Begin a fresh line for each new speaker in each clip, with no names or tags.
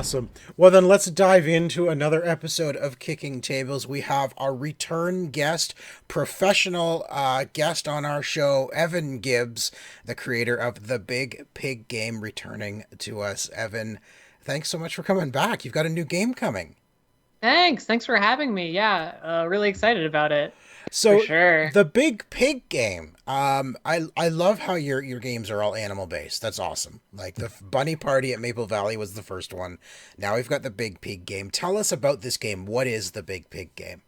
Awesome. Well, then let's dive into another episode of Kicking Tables. We have our return guest, professional guest on our show, Evan Gibbs, the creator of the Big Pig game, returning to us. Evan, thanks so much for coming back. You've got a new game coming.
Thanks for having me. Yeah, really excited about it. For
So
sure.
the Big Pig game, I love how your games are all animal based. That's awesome. Like the Bunny Party at Maple Valley was the first one. Now we've got the Big Pig game. Tell us about this game. What is the Big Pig game?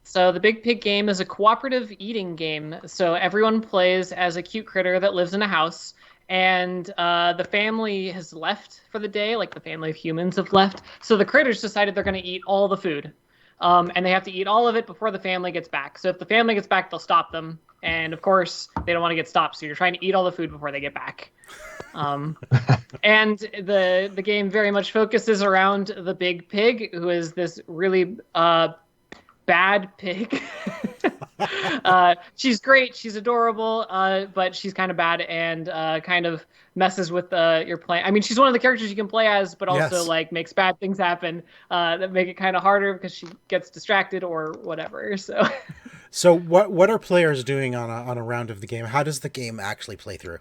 So the Big Pig game is a cooperative eating game. So everyone plays as a cute critter that lives in a house, and the family has left for the day, like the family of humans have left. So the critters decided they're going to eat all the food. And they have to eat all of it before the family gets back. So if the family gets back, they'll stop them. And of course, they don't want to get stopped. So you're trying to eat all the food before they get back. And the game very much focuses around the big pig, who is this really bad pig. She's great. She's adorable. But she's kind of bad and kind of messes with your plan. I mean, she's one of the characters you can play as, but also
Yes.
like makes bad things happen that make it kind of harder because she gets distracted or whatever. So
So what are players doing on a round of the game? How does the game actually play through?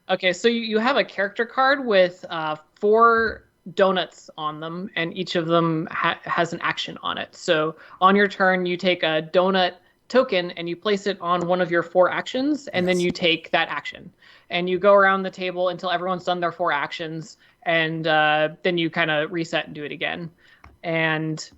okay, so you have a character card with four donuts on them, and each of them has an action on it. So on your turn, you take a donut token and you place it on one of your four actions, and then
Yes.
you take that action. And you go around the table until everyone's done their four actions, and then you kind of reset and do it again. And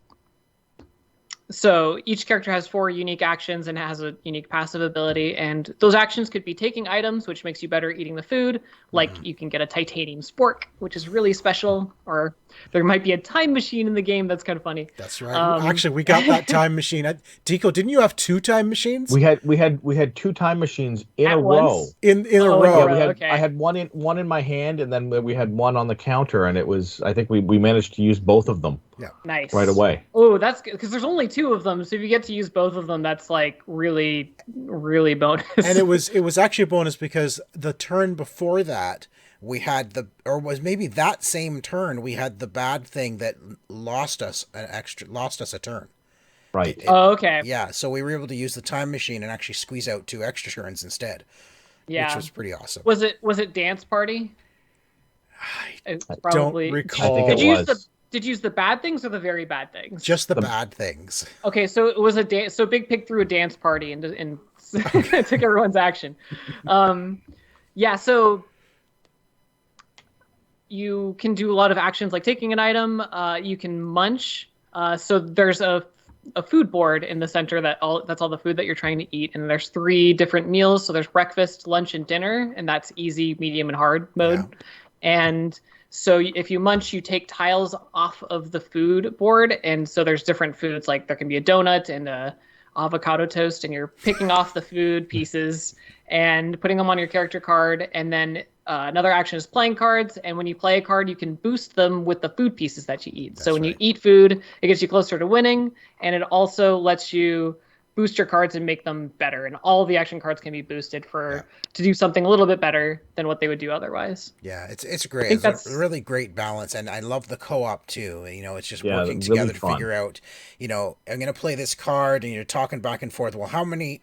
so each character has four unique actions and has a unique passive ability, and those actions could be taking items, which makes you better at eating the food. Like you can get a titanium spork, which is really special, or there might be a time machine in the game that's kind of funny.
That's right. Actually, we got that time machine. Deco, didn't you have two time machines
We had two time machines in
At
a row.
once?
in a
Oh,
row?
in a
Yeah,
row.
we had
Okay.
I had one in my hand, and then we had one on the counter, and it was I think we managed to use both of them
Nice.
right away.
Oh, that's good because there's only two of them, so if you get to use both of them, that's like really, really bonus.
And it was actually a bonus because the turn before that we had or was maybe that same turn we had the bad thing that lost us a turn.
Right.
Oh, okay.
Yeah, so we were able to use the time machine and actually squeeze out two extra turns instead,
Yeah.
which was pretty awesome.
Was it Dance Party? It's
Don't recall.
I think
Did
it
you
was.
use did you use the bad things or the very bad things?
Just the bad things.
Okay, so it was a dance. So Big Pig threw a dance party and took everyone's action. Yeah, so you can do a lot of actions like taking an item. You can munch. So there's a food board in the center that's all the food that you're trying to eat, and there's three different meals. So there's breakfast, lunch, and dinner, and that's easy, medium, and hard mode.
Yeah.
And so if you munch, you take tiles off of the food board, and so there's different foods, like there can be a donut and a avocado toast, and you're picking off the food pieces and putting them on your character card. And then another action is playing cards, and when you play a card, you can boost them with the food pieces that you eat. So when you eat food, it gets you closer to winning, and it also lets you boost your cards and make them better. And all the action cards can be boosted to do something a little bit better than what they would do otherwise.
Yeah, it's great.
think
It's
that's-
a really great balance, and I love the co-op too. You know, it's just
Yeah,
working
really
together to
fun.
figure out. You know, I'm gonna play this card, and you're talking back and forth. Well, how many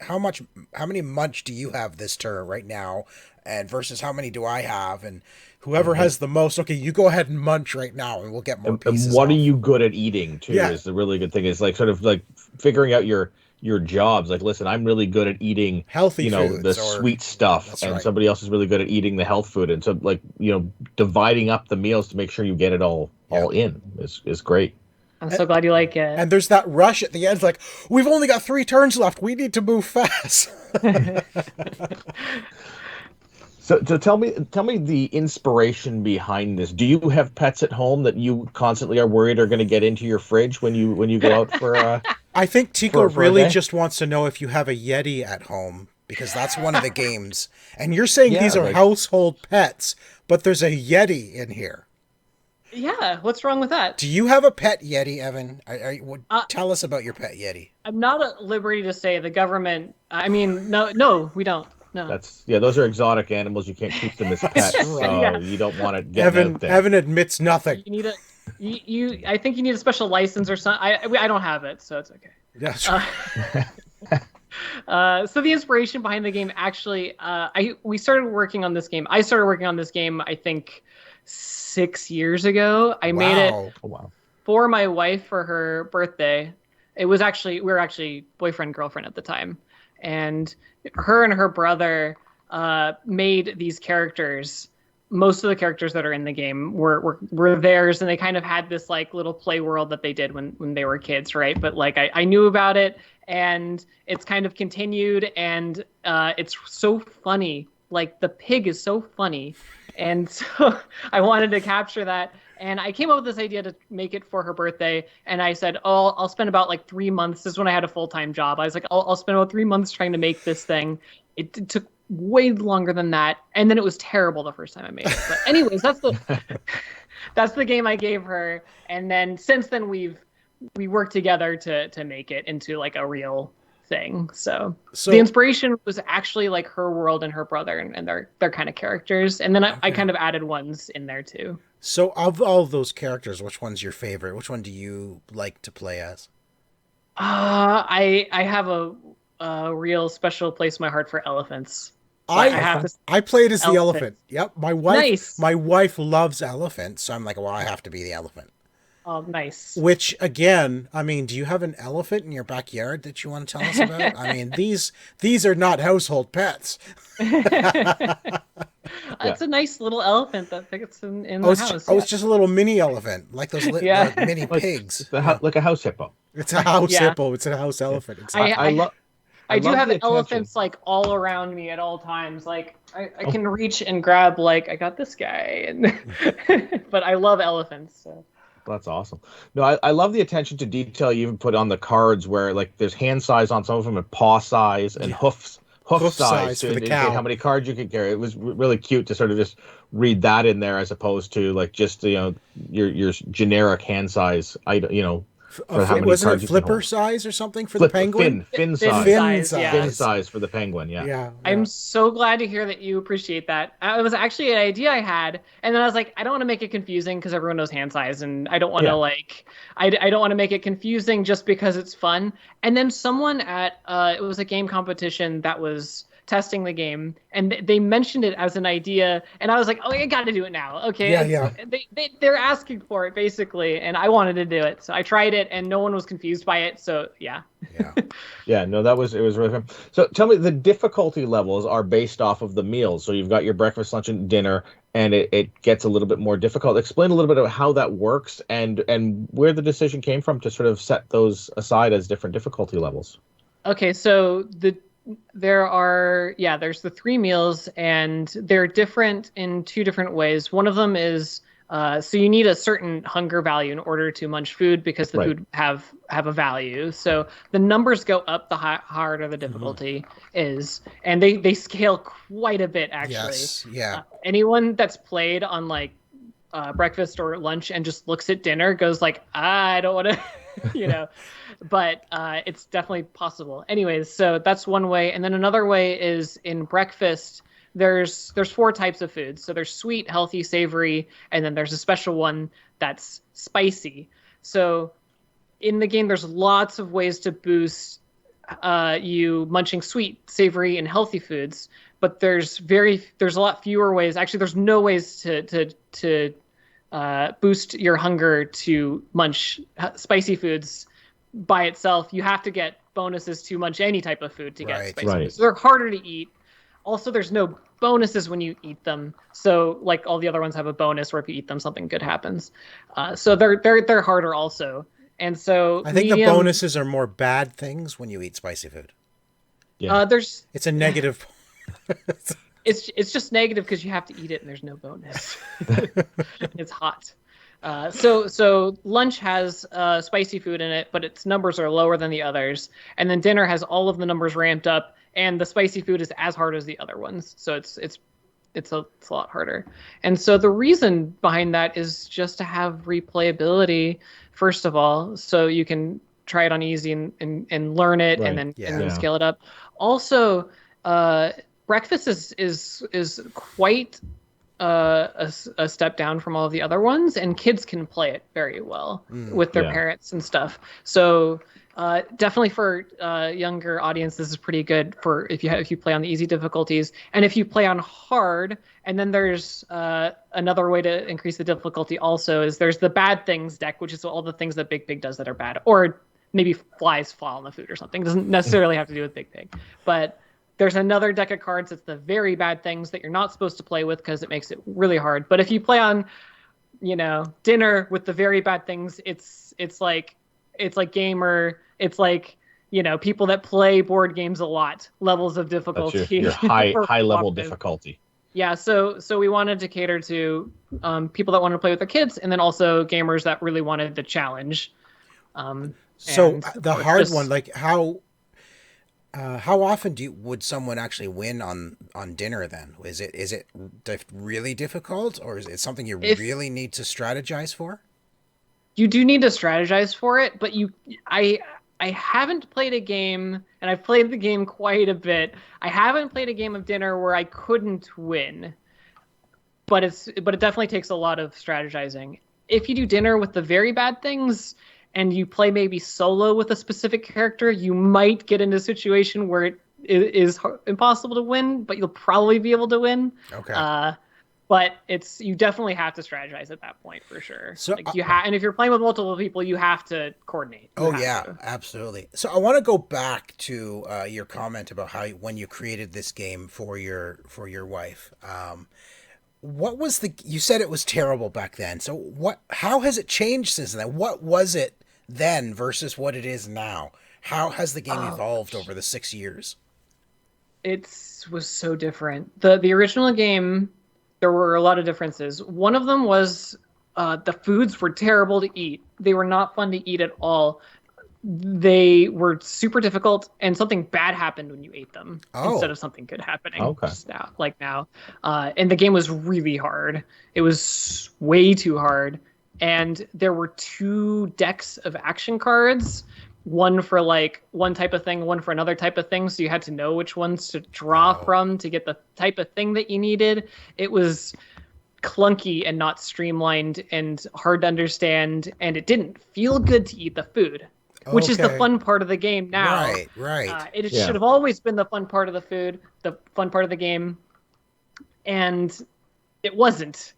munch do you have this turn right now, and versus how many do I have, and whoever has the most. Okay, you go ahead and munch right now, and we'll get more
And
pieces.
what are
off.
you good at eating too?
Yeah.
Is the really good thing. Is like sort of like figuring out your jobs. Like, listen, I'm really good at eating
Healthy
the
foods or-
sweet stuff,
That's
and
right.
somebody else is really good at eating the health food. And so, like, dividing up the meals to make sure you get it all in is great.
I'm so glad you like it.
And there's that rush at the end, like we've only got 3 turns left. We need to move fast.
So tell me the inspiration behind this. Do you have pets at home that you constantly are worried are going to get into your fridge when you go out for?
I think Tico
For a
really
day?
just wants to know if you have a Yeti at home, because that's one of the games. And you're saying
Yeah,
these are
like-
household pets, but there's a Yeti in here.
Yeah, what's wrong with that?
Do you have a pet Yeti, Evan?
Uh,
Tell us about your pet Yeti.
I'm not at liberty to say the government. I mean, no, we don't. No.
Those are exotic animals. You can't keep them as pets, so
Yeah.
you don't want to get out there.
Evan admits nothing.
You need I think you need a special license or something. I don't have it, so it's okay.
That's
So the inspiration behind the game, actually, we started working on this game. I started working on this game, I think, 6 years ago. I made it
Oh, wow.
for my wife for her birthday. It was actually, we were actually boyfriend girlfriend at the time, and her brother made these characters. Most of the characters that are in the game were theirs, and they kind of had this like little play world that they did when they were kids, right? But like I knew about it, and it's kind of continued, and it's so funny. Like the pig is so funny, and so I wanted to capture that. And I came up with this idea to make it for her birthday. And I said, oh, I'll spend about like 3 months. This is when I had a full-time job. I was like, I'll spend about 3 months trying to make this thing. It took way longer than that. And then it was terrible the first time I made it. But anyways, that's the game I gave her. And then since then we worked together to make it into like a real thing. So the inspiration was actually like her world and her brother and their kind of characters. And then I kind of added ones in there too.
So of all of those characters, which one's your favorite? Which one do you like to play as?
I have a real special place in my heart for elephants. So
I played as the elephant. Yep,
Nice.
My wife loves elephants, so I'm like, well, I have to be the elephant.
Oh, nice.
Which again, I mean, do you have an elephant in your backyard that you want to tell us about? I mean, these are not household pets.
It's a nice little elephant that fits in the house.
It's just a little mini elephant, like those mini pigs.
Like a house hippo.
It's a house hippo. It's a house elephant.
I do have elephants like all around me at all times. Like I can reach and grab, like I got this guy, and but I love elephants. So.
That's awesome. No, I love the attention to detail you even put on the cards, where like there's hand size on some of them and paw size and hoof size to indicate how many cards you can carry. It was really cute to sort of just read that in there, as opposed to like just your generic hand size item,
wasn't it flipper size or something for the penguin?
Fin size for the penguin. Yeah.
I'm so glad to hear that you appreciate that. It was actually an idea I had, and then I was like, I don't want to make it confusing because everyone knows hand size, and I don't want to I don't want to make it confusing just because it's fun. And then someone at it was a game competition that was testing the game, and they mentioned it as an idea, and I was like, oh, I got to do it now. Okay. They're asking for it basically, and I wanted to do it, so I tried it, and no one was confused by it. So yeah.
No, it was really fun. So tell me, the difficulty levels are based off of the meals. So you've got your breakfast, lunch, and dinner, and it gets a little bit more difficult. Explain a little bit about how that works and where the decision came from to sort of set those aside as different difficulty levels.
Okay, so there's the 3 meals, and they're different in 2 different ways. One of them is so you need a certain hunger value in order to munch food, because the food have a value. So the numbers go up the harder the difficulty is, and they scale quite a bit actually.
Yes, yeah.
Anyone that's played on like breakfast or lunch and just looks at dinner goes like, I don't want to, but it's definitely possible. Anyways, so that's one way. And then another way is in breakfast, there's 4 types of foods. So there's sweet, healthy, savory, and then there's a special one that's spicy. So in the game, there's lots of ways to boost you munching sweet, savory, and healthy foods. But there's a lot fewer ways. Actually, there's no ways to boost your hunger to munch spicy foods by itself. You have to get bonuses to munch any type of food to get spicy food. So they're harder to eat. Also, there's no bonuses when you eat them. So like all the other ones have a bonus where if you eat them, something good happens. So they're harder also. And so
I think the bonuses are more bad things when you eat spicy food.
Yeah.
It's a negative.
It's just negative because you have to eat it and there's no bonus. It's hot. So lunch has spicy food in it, but its numbers are lower than the others. And then dinner has all of the numbers ramped up, and the spicy food is as hard as the other ones. So it's a lot harder. And so the reason behind that is just to have replayability, first of all, so you can try it on easy and learn it, and then scale it up. Also, breakfast is quite a step down from all of the other ones, and kids can play it very well with their parents and stuff. So definitely for younger audience, this is pretty good for if you play on the easy difficulties, and if you play on hard. And then there's another way to increase the difficulty. Also, is there's the bad things deck, which is all the things that Big Pig does that are bad, or maybe flies fall on the food or something. It doesn't necessarily have to do with Big Pig, but there's another deck of cards that's the very bad things that you're not supposed to play with because it makes it really hard. But if you play on, dinner with the very bad things, it's like gamer. It's like, people that play board games a lot, levels of difficulty.
That's your high level difficulty.
Yeah, so we wanted to cater to people that wanted to play with their kids, and then also gamers that really wanted the challenge.
So the hard one, like how often would someone actually win on dinner then? Is it really difficult, or is it something you really need to strategize for?
You do need to strategize for it, but I haven't played a game, and I've played the game quite a bit. I haven't played a game of dinner where I couldn't win, but it definitely takes a lot of strategizing. If you do dinner with the very bad things, and you play maybe solo with a specific character, you might get into a situation where it is impossible to win, but you'll probably be able to win.
Okay.
But you definitely have to strategize at that point for sure.
So
and if you're playing with multiple people, you have to coordinate.
Absolutely. So I want to go back to your comment about when you created this game for your wife. What was you said it was terrible back then. So how has it changed since then? What was it then versus what it is now? How has the game evolved over the 6 years?
It was so different. The original game, there were a lot of differences. One of them was the foods were terrible to eat. They were not fun to eat at all. They were super difficult, and something bad happened when you ate them instead of something good happening just now. And the game was really hard. It was way too hard. And there were 2 decks of action cards, one for like one type of thing, one for another type of thing. So you had to know which ones to draw from to get the type of thing that you needed. It was clunky and not streamlined and hard to understand. And it didn't feel good to eat the food, which is the fun part of the game now.
Right.
It should have always been the fun part of the food, the fun part of the game. And it wasn't.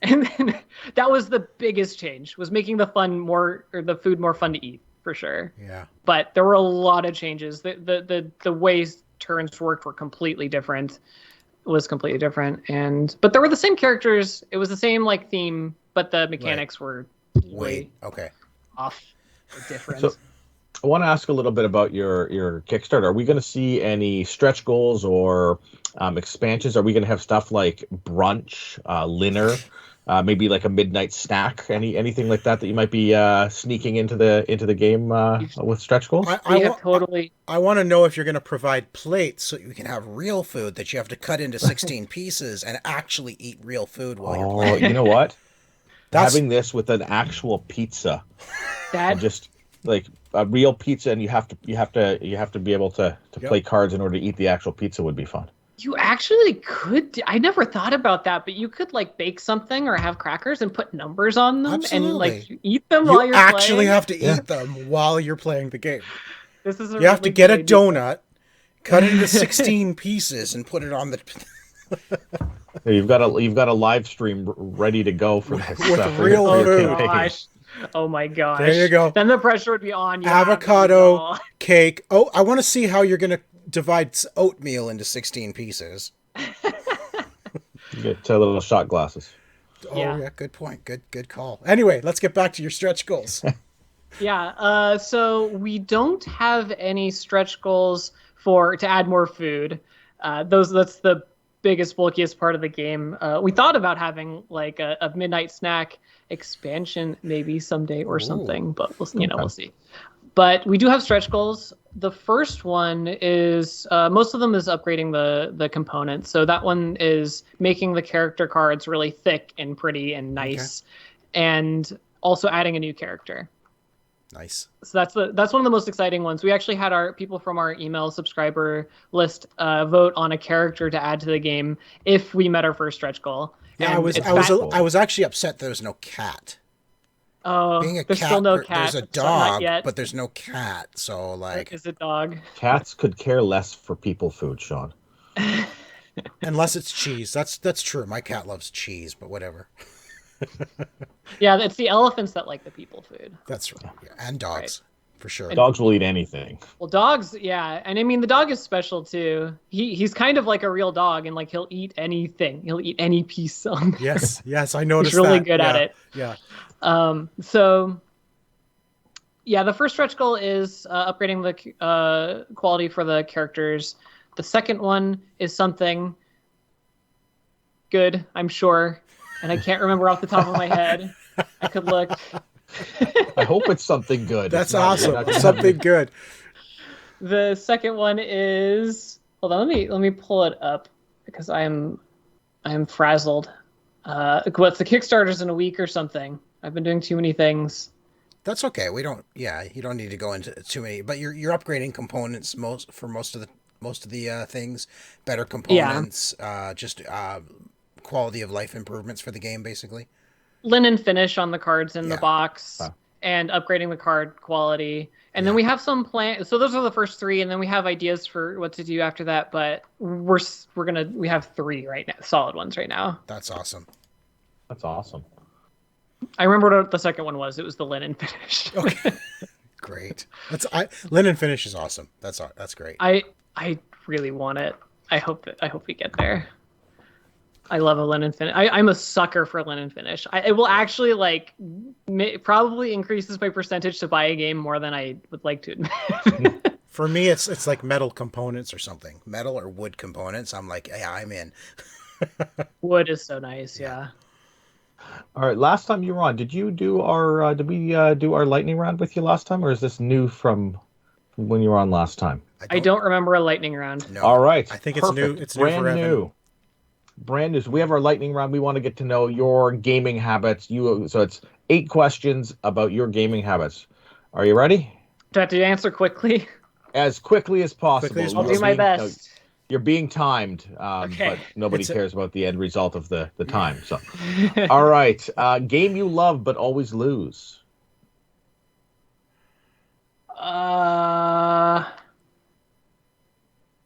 And then that was the biggest change, was making the food more fun to eat, for sure.
Yeah.
But there were a lot of changes. The ways turns worked were completely different. But there were the same characters. It was the same theme, but the mechanics were way off, different.
So I want to ask a little bit about your Kickstarter. Are we going to see any stretch goals or expansions? Are we going to have stuff like brunch, dinner? Maybe like a midnight snack, anything like that you might be sneaking into the game with stretch goals?
I want to know if you're going to provide plates so you can have real food that you have to cut into 16 pieces and actually eat real food while you're playing.
You know what? Having this with an actual pizza, just like a real pizza, and you have to be able to play cards in order to eat the actual pizza would be fun.
You actually could. I never thought about that, but you could bake something or have crackers and put numbers on them.
Absolutely.
And eat them while you're playing.
You actually have to eat them while you're playing the game.
You
have to get a donut, cut it into 16 pieces, and put it on the.
You've got a live stream ready to go for this
with real food.
Oh my gosh!
There you go.
Then the pressure would be on you.
Avocado cake. Oh, I want to see how you're gonna divide oatmeal into 16 pieces.
You get little shot glasses.
Yeah, good point. Good call. Anyway, let's get back to your stretch goals.
So we don't have any stretch goals to add more food. That's the biggest, bulkiest part of the game. We thought about having a midnight snack expansion maybe someday or something, but we'll see. But we do have stretch goals. The first one is most of them is upgrading the components. So that one is making the character cards really thick and pretty and nice, and also adding a new character.
Nice.
So that's one of the most exciting ones. We actually had our people from our email subscriber list vote on a character to add to the game if we met our first stretch goal.
Yeah,
And
I was actually upset there was no cat.
Oh,
Being a
there's
cat,
still no cat.
there's a
Not
dog,
yet.
but there's no cat. So like,
Is a dog.
Cats could care less for people food, Sean.
unless it's cheese. That's true. My cat loves cheese, but whatever.
Yeah, it's the elephants that like the people food.
That's right. Yeah, and dogs, for sure.
Dogs will eat anything.
Well, dogs, yeah, and I mean the dog is special too. He's kind of like a real dog, and like he'll eat anything. He'll eat any piece.
Yes, I noticed
He's really
that.
good at it.
Yeah.
So yeah, the first stretch goal is upgrading the quality for the characters. The second one is something good, I'm sure, and I can't remember off the top of my head. I could look.
I hope it's something good.
That's awesome. Something good.
The second one is, hold on, let me pull it up because I'm frazzled. What's the Kickstarter's in a week or something? I've been doing too many things.
That's okay. We don't. Yeah, you don't need to go into too many. But you're upgrading components most of the things. Better components. Yeah. Just quality of life improvements for the game, basically.
Linen finish on the cards in the box, and upgrading the card quality. And then we have some plan. So those are the first three, and then we have ideas for what to do after that. But we have three right now, solid ones right now.
That's awesome.
That's awesome.
I remember what the second one was. It was the linen finish.
Okay, great. Linen finish is awesome. That's great.
I really want it. I hope we get there. I love a linen finish. I'm a sucker for a linen finish. It will actually probably increases my percentage to buy a game more than I would like to admit.
For me, it's like metal components or something, metal or wood components. I'm like, yeah, I'm in.
Wood is so nice. Yeah.
All right. Last time you were on, did we do our lightning round with you last time, or is this new from when you were on last time?
I don't remember a lightning round.
No.
All right.
I think
Perfect.
it's new. It's
brand
new for Evan.
new. Brand new. So we have our lightning round. We want to get to know your gaming habits. So it's 8 questions about your gaming habits. Are you ready?
Do I have to answer quickly?
As quickly as possible.
I'll do my best.
You're being timed,
Okay.
but nobody cares about the end result of the time. So, all right. Game you love but always lose.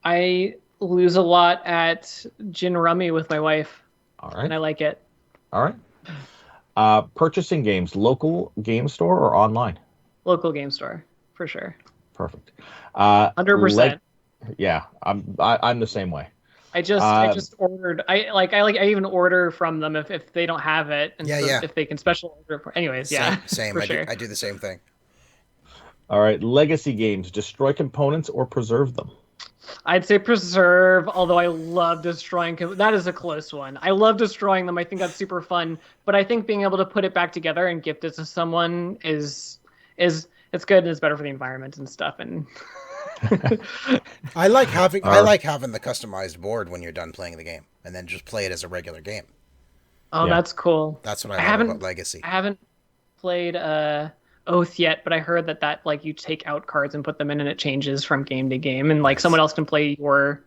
I lose a lot at gin rummy with my wife.
All right.
And I like it.
All right. Purchasing games, local game store or online?
Local game store, for sure.
Perfect.
100%.
Yeah, I'm the same way.
I just ordered. I even order from them if they don't have it, and if they can special order. Anyways,
same.
For sure.
I do the same thing.
All right, legacy games, destroy components or preserve them.
I'd say preserve, although I love destroying. That is a close one. I love destroying them. I think that's super fun. But I think being able to put it back together and gift it to someone is it's good and it's better for the environment and stuff. And
I like having the customized board when you're done playing the game, and then just play it as a regular game.
Oh, that's cool.
That's what I love about Legacy.
I haven't played Oath yet, but I heard that you take out cards and put them in, and it changes from game to game, and someone else can play your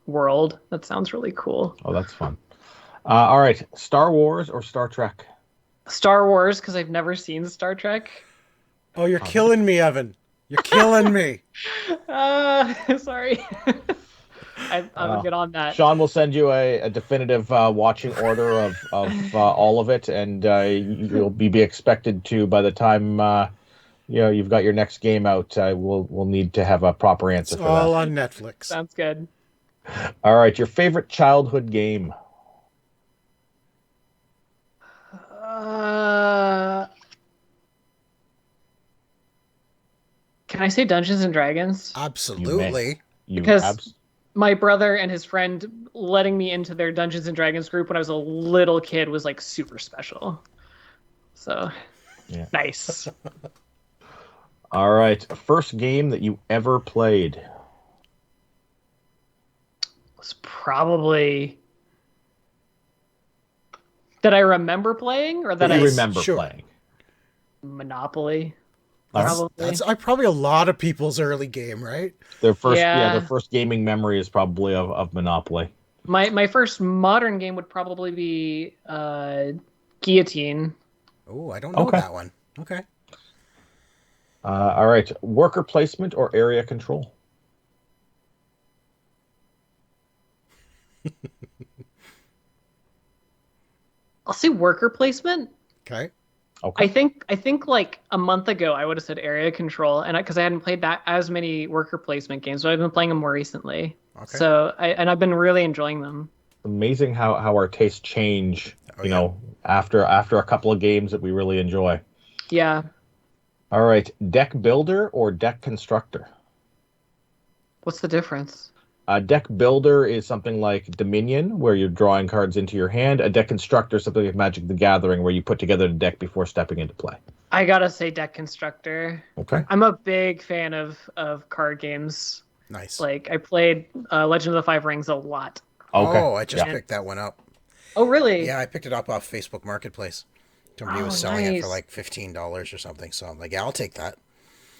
world. That sounds really cool.
Oh, that's fun. All right, Star Wars or Star Trek?
Star Wars, because I've never seen Star Trek.
Oh, you're killing me, Evan. You're killing me.
Sorry. I'll get on that.
Sean will send you a definitive watching order of all of it, and you'll be expected to, by the time you've got your next game out, we'll need to have a proper answer for that.
All on Netflix.
Sounds good.
All right, your favorite childhood game?
Can I say Dungeons and Dragons?
Absolutely.
Because my brother and his friend letting me into their Dungeons and Dragons group when I was a little kid was super special. So, nice.
All right. First game that you ever played?
Was probably that I remember playing, or that I
remember playing.
Monopoly.
That's probably a lot of people's early game, right?
Their first gaming memory is probably of Monopoly.
My first modern game would probably be Guillotine.
Oh, I don't know that one. Okay.
All right. Worker placement or area control?
I'll say worker placement.
Okay.
Okay.
I think like a month ago I would have said area control, and because I hadn't played that as many worker placement games, but I've been playing them more recently.
Okay.
So I've been really enjoying them.
Amazing how our tastes change, after a couple of games that we really enjoy.
Yeah.
All right, deck builder or deck constructor?
What's the difference?
A deck builder is something like Dominion, where you're drawing cards into your hand. A deck constructor is something like Magic the Gathering, where you put together the deck before stepping into play.
I gotta say deck constructor.
Okay.
I'm a big fan of card games.
Nice.
Like I played Legend of the Five Rings a lot.
Okay.
Oh, I just picked that one up.
Oh, really?
Yeah, I picked it up off Facebook Marketplace. Somebody was selling it for like $15 or something. So I'm like, yeah, I'll take that.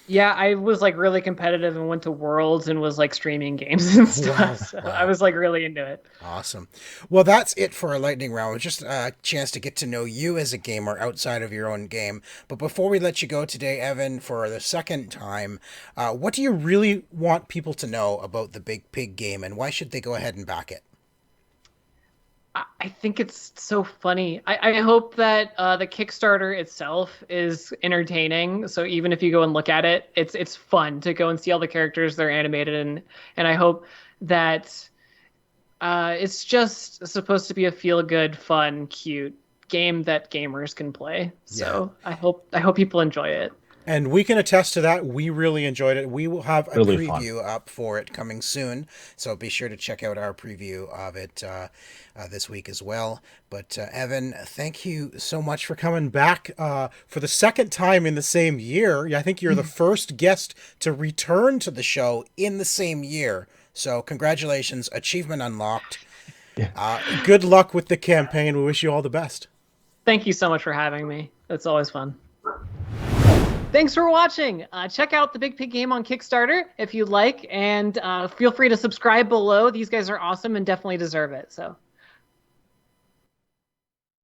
Yeah, I was like really competitive and went to Worlds and was like streaming games and stuff.
Wow.
So I was like really into it.
Awesome. Well, that's it for our lightning round. It's just a chance to get to know you as a gamer outside of your own game. But before we let you go today, Evan, for the second time, what do you really want people to know about the Big Pig game, and why should they go ahead and back it?
I think it's so funny. I hope that the Kickstarter itself is entertaining. So even if you go and look at it, it's fun to go and see all the characters they're animated and I hope that it's just supposed to be a feel-good, fun, cute game that gamers can play. So yeah. I hope people enjoy it.
And we can attest to that. We really enjoyed it. We will have a
really
preview
fun.
up for it coming soon. So be sure to check out our preview of it this week as well. But Evan, thank you so much for coming back for the second time in the same year. I think you're the first guest to return to the show in the same year. So congratulations. Achievement unlocked. Yeah. Good luck with the campaign. We wish you all the best.
Thank you so much for having me. It's always fun. Thanks for watching. Check out the Big Pig game on Kickstarter if you'd like, and feel free to subscribe below. These guys are awesome and definitely deserve it. So